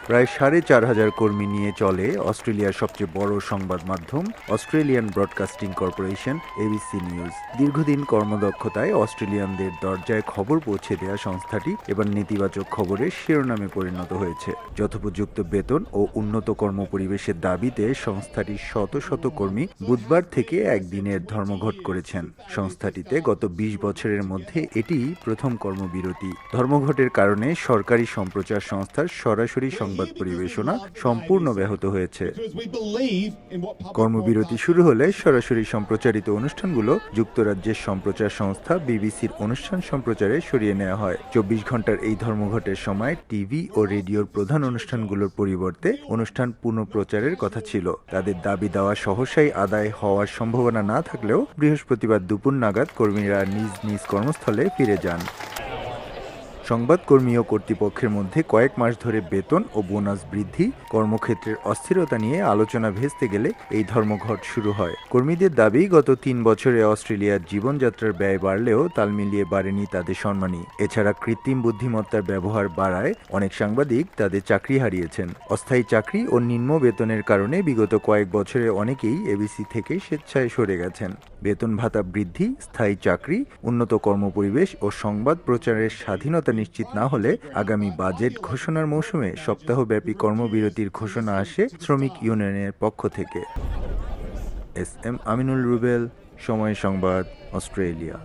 প্রায় ৪,৫০০ কর্মী নিয়ে চলে অস্ট্রেলিয়ার সবচেয়ে বড় সংবাদ মাধ্যম Australian broadcasting corporation ABC news. দীর্ঘদিন কর্মদক্ষতায় অস্ট্রেলিয়ানদের দরজায় খবর পৌঁছে দেয়া সংস্থাটি এবার নেতিবাচক খবরের শিরোনামে পরিণত হয়েছে। যথোপযুক্ত বেতন ও উন্নত কর্মপরিবেশের দাবিতে সংস্থাটির শত শত কর্মী বুধবার থেকে একদিনের ধর্মঘট করেছেন। সংস্থাটিতে গত ২০ বছরের মধ্যে এটি প্রথম কর্মবিরতি। ধর্মঘটের কারণে সরকারি সম্প্রচার সংস্থার সরাসরি সংবাদ পরিবেশনা সম্পূর্ণ ব্যাহত হয়েছে। কর্মবিরতি শুরু হলে সরাসরি সম্প্রচারিত অনুষ্ঠানগুলো যুক্তরাজ্যের সম্প্রচার সংস্থা বিবিসির অনুষ্ঠান সম্প্রচারে সরিয়ে নেওয়া হয়। ২৪ ঘন্টার এই ধর্মঘটের সময় টিভি ও রেডিওর প্রধান অনুষ্ঠানগুলোর পরিবর্তে অনুষ্ঠান পুনঃপ্রচারের কথা ছিল। তাদের দাবি দেওয়া সহসাই আদায় হওয়ার সম্ভাবনা না থাকলেও বৃহস্পতিবার দুপুর নাগাদ কর্মীরা নিজ নিজ কর্মস্থলে ফিরে যান। সংবাদকর্মী ও কর্তৃপক্ষের মধ্যে কয়েক মাস ধরে বেতন ও বোনাস বৃদ্ধি, কর্মক্ষেত্রের অস্থিরতা নিয়ে আলোচনা ভেস্তে গেলে এই ধর্মঘট শুরু হয়। কর্মীদের দাবি, গত ৩ বছরে অস্ট্রেলিয়ার জীবনযাত্রার ব্যয় বাড়লেও তাল মিলিয়ে বাড়েনি তাদের সম্মানী। এছাড়া কৃত্রিম বুদ্ধিমত্তার ব্যবহার বাড়ায় অনেক সাংবাদিক তাদের চাকরি হারিয়েছেন। অস্থায়ী চাকরি ও নিম্ন বেতনের কারণে বিগত কয়েক বছরে অনেকেই এবিসি থেকে স্বেচ্ছায় সরে গেছেন। বেতন ভাতা বৃদ্ধি, স্থায়ী চাকরি, উন্নত কর্মপরিবেশ ও সংবাদ প্রচারের স্বাধীনতা নিশ্চিত না হলে আগামী বাজেট ঘোষণার মৌসুমে সপ্তাহব্যাপী কর্মবিরতির ঘোষণা আসে শ্রমিক ইউনিয়নের পক্ষ থেকে। এস.এম. আমিনুল রুবেল, সময় সংবাদ, অস্ট্রেলিয়া।